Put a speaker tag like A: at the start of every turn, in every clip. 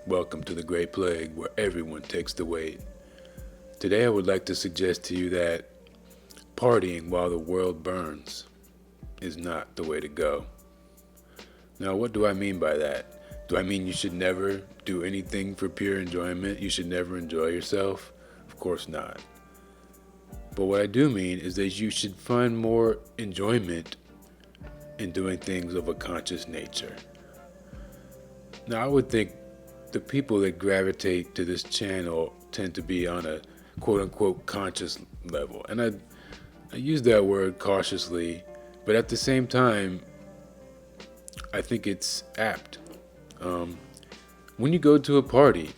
A: Welcome to the Great Plague, where everyone takes the weight. Today, I would like to suggest to you that partying while the world burns is not the way to go. Now, what do I mean by that? Do I mean you should never do anything for pure enjoyment? You should never enjoy yourself? Of course not. But what I do mean is that you should find more enjoyment in doing things of a conscious nature. Now, I would think the people that gravitate to this channel tend to be on a quote unquote conscious level. And I use that word cautiously, but at the same time, I think it's apt. When you go to a party,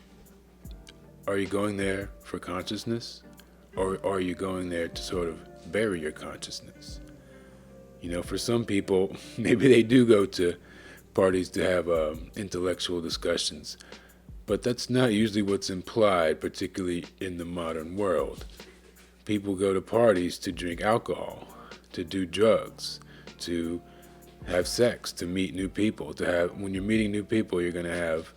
A: are you going there for consciousness? Or are you going there to sort of bury your consciousness? For some people, maybe they do go to parties to have intellectual discussions, but that's not usually what's implied, particularly in the modern world. People go to parties to drink alcohol, to do drugs, to have sex, to meet new people. When you're meeting new people, you're going to have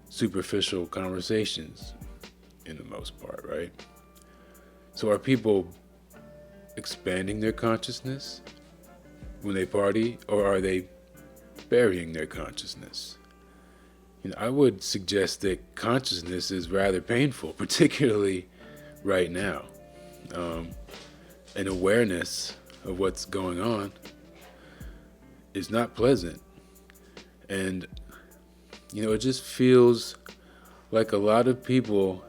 A: superficial conversations, in the most part, right? So are people expanding their consciousness when they party, or are they burying their consciousness? I would suggest that consciousness is rather painful, particularly right now. An awareness of what's going on is not pleasant. And, it just feels like a lot of people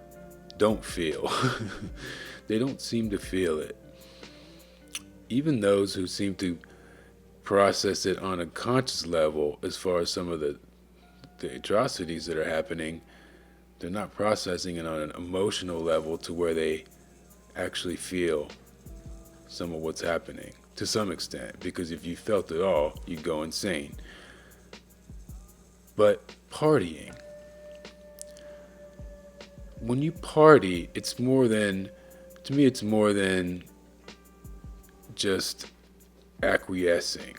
A: don't feel. They don't seem to feel it. Even those who seem to process it on a conscious level, as far as some of the atrocities that are happening, they're not processing it on an emotional level to where they actually feel some of what's happening to some extent, because if you felt it all, you'd go insane. But partying, when you party, it's more than just acquiescing.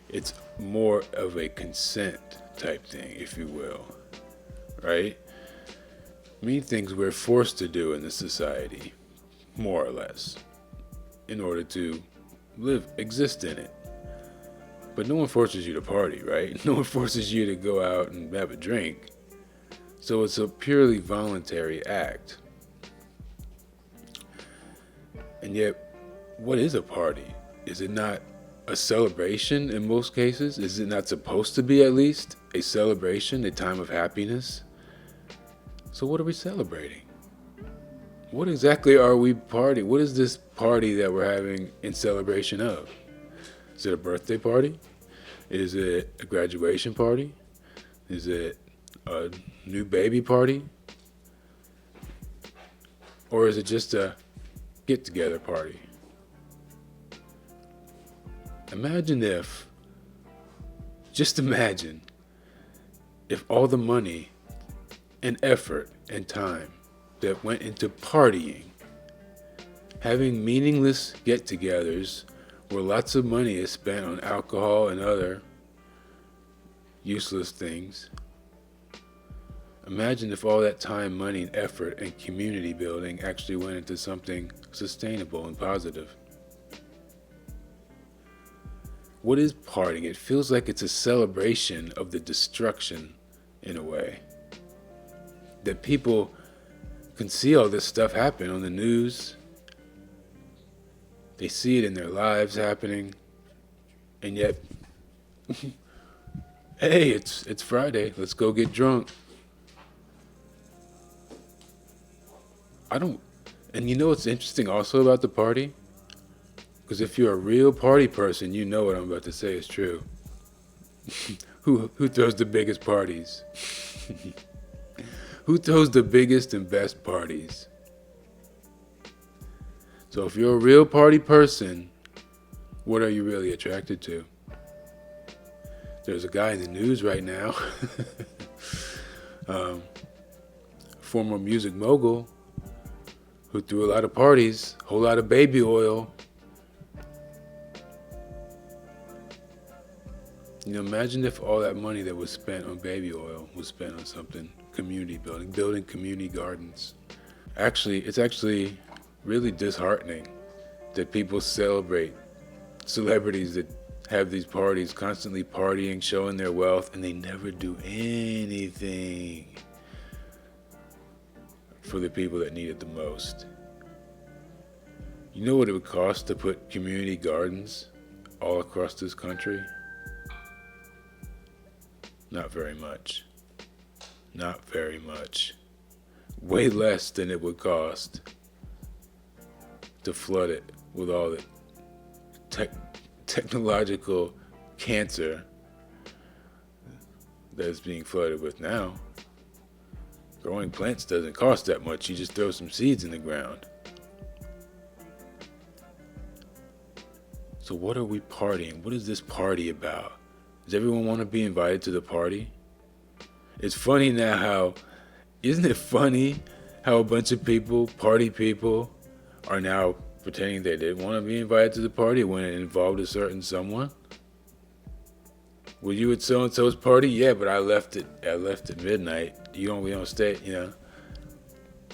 A: It's more of a consent type thing, if you will, right? Many things we're forced to do in this society, more or less, in order to exist in it. But no one forces you to party, right? No one forces you to go out and have a drink. So it's a purely voluntary act. And yet, what is a party? Is it not a celebration in most cases? Is it not supposed to be at least a celebration, a time of happiness? So what are we celebrating? What exactly are we partying? What is this party that we're having in celebration of? Is it a birthday party? Is it a graduation party? Is it a new baby party? Or is it just a get-together party? Just imagine if all the money and effort and time that went into partying, having meaningless get-togethers where lots of money is spent on alcohol and other useless things. Imagine if all that time, money, and effort and community building actually went into something sustainable and positive. What is partying? It feels like it's a celebration of the destruction, in a way. That people can see all this stuff happen on the news. They see it in their lives happening. And yet, hey, it's Friday. Let's go get drunk. And what's interesting also about the party? Because if you're a real party person, you know what I'm about to say is true. Who throws the biggest parties? Who throws the biggest and best parties? So if you're a real party person, what are you really attracted to? There's a guy in the news right now, former music mogul, who threw a lot of parties, a whole lot of baby oil. Imagine if all that money that was spent on baby oil was spent on something community building community gardens. It's actually really disheartening that people celebrate celebrities that have these parties, constantly partying, showing their wealth, and they never do anything for the people that need it the most. You know what it would cost to put community gardens all across this country? Not very much. Not very much. Way less than it would cost to flood it with all the technological cancer that it's being flooded with now. Growing plants doesn't cost that much. You just throw some seeds in the ground. So what are we partying? What is this party about? Does everyone want to be invited to the party? It's funny now isn't it funny how a bunch of people, party people, are now pretending they didn't want to be invited to the party when it involved a certain someone? Were you at so-and-so's party? Yeah, but I left at midnight. We don't stay,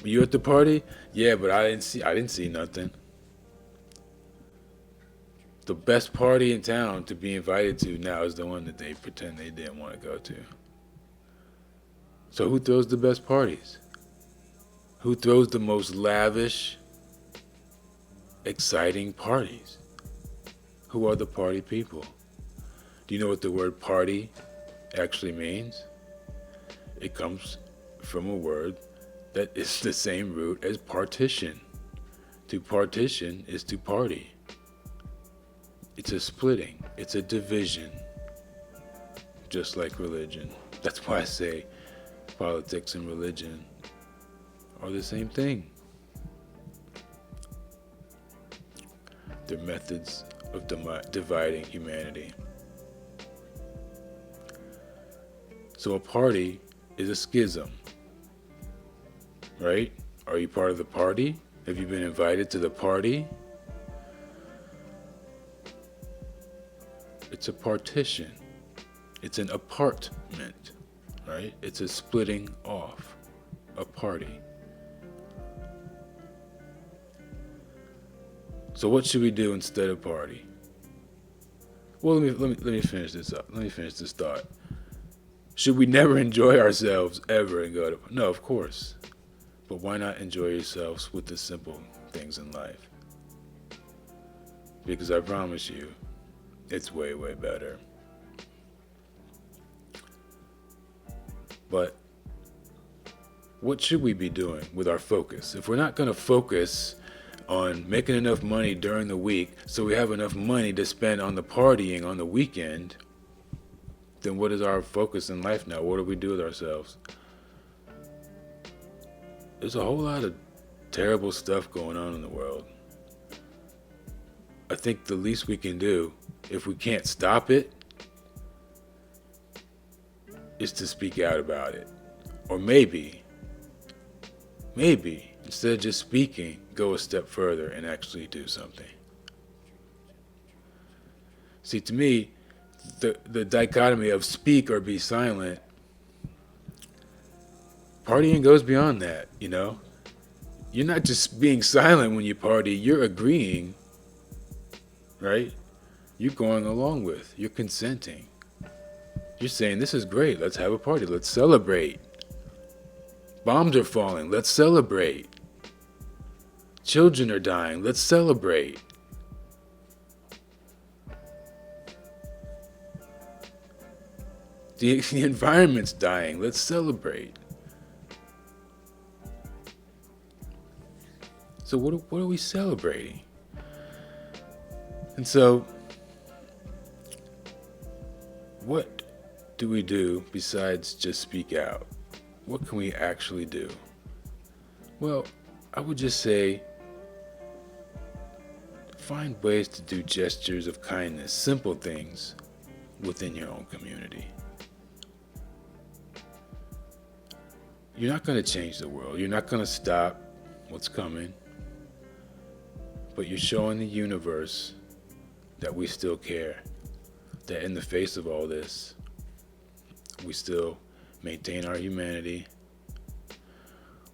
A: Were you at the party? Yeah, but I didn't see nothing. The best party in town to be invited to now is the one that they pretend they didn't want to go to. So who throws the best parties? Who throws the most lavish, exciting parties? Who are the party people? Do you know what the word party actually means? It comes from a word that is the same root as partition. To partition is to party. It's a splitting. It's a division. Just like religion. That's why I say politics and religion are the same thing. They're methods of dividing humanity. So a party is a schism, right? Are you part of the party? Have you been invited to the party? It's a partition. It's an apartment, right? It's a splitting off, a party. So what should we do instead of party? Well, let me finish this up. Let me finish this thought. Should we never enjoy ourselves ever and go to? No, of course. But why not enjoy yourselves with the simple things in life? Because I promise you, it's way, way better. But what should we be doing with our focus? If we're not going to focus on making enough money during the week so we have enough money to spend on the partying on the weekend, then what is our focus in life now? What do we do with ourselves? There's a whole lot of terrible stuff going on in the world. I think the least we can do, if we can't stop it, is to speak out about it. Or maybe, instead of just speaking, go a step further and actually do something. See, to me, the dichotomy of speak or be silent, partying goes beyond that, You're not just being silent when you party, you're agreeing, right? You're going along with, you're consenting. You're saying, this is great, let's have a party, let's celebrate. Bombs are falling, let's celebrate. Children are dying, let's celebrate. The environment's dying, let's celebrate. So what are we celebrating? And so, what do we do besides just speak out? What can we actually do? Well, I would just say, find ways to do gestures of kindness, simple things within your own community. You're not going to change the world. You're not going to stop what's coming. But you're showing the universe that we still care, that in the face of all this, we still maintain our humanity.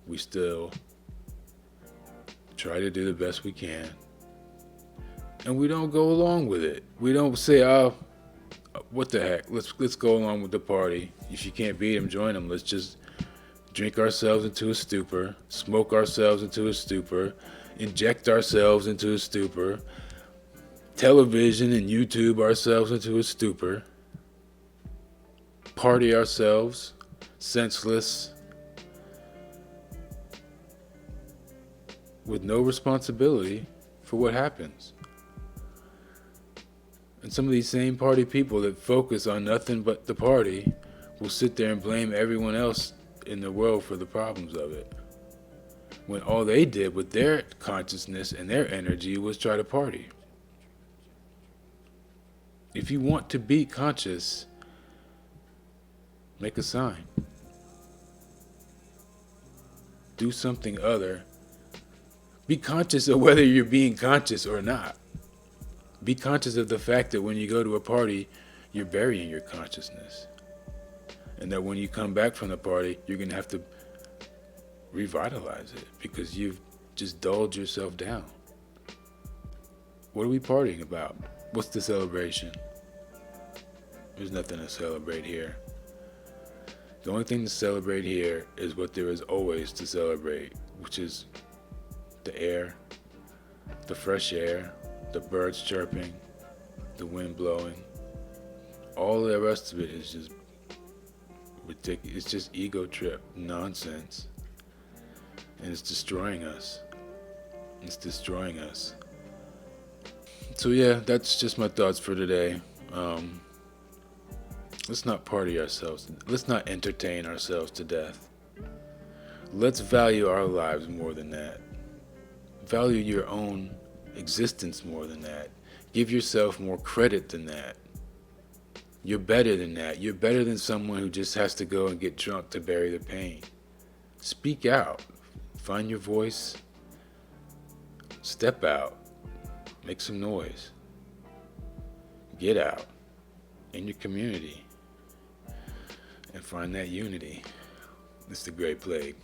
A: We still try to do the best we can. And we don't go along with it. We don't say, oh, what the heck, let's go along with the party. If you can't beat them, join them. Let's just drink ourselves into a stupor, smoke ourselves into a stupor, inject ourselves into a stupor, television and YouTube ourselves into a stupor, party ourselves, senseless, with no responsibility for what happens. And some of these same party people that focus on nothing but the party will sit there and blame everyone else in the world for the problems of it, when all they did with their consciousness and their energy was try to party. If you want to be conscious, make a sign. Do something other. Be conscious of whether you're being conscious or not. Be conscious of the fact that when you go to a party, you're burying your consciousness. And that when you come back from the party, you're going to have to revitalize it because you've just dulled yourself down. What are we partying about? What's the celebration? There's nothing to celebrate here. The only thing to celebrate here is what there is always to celebrate, which is the air, the fresh air, the birds chirping, the wind blowing. All the rest of it is just ridiculous. It's just ego trip nonsense. And it's destroying us. It's destroying us. So yeah, that's just my thoughts for today. Let's not party ourselves. Let's not entertain ourselves to death. Let's value our lives more than that. Value your own existence more than that. Give yourself more credit than that. You're better than that. You're better than someone who just has to go and get drunk to bury the pain. Speak out. Find your voice. Step out. Make some noise. Get out in your community and find that unity. It's the Great Plague.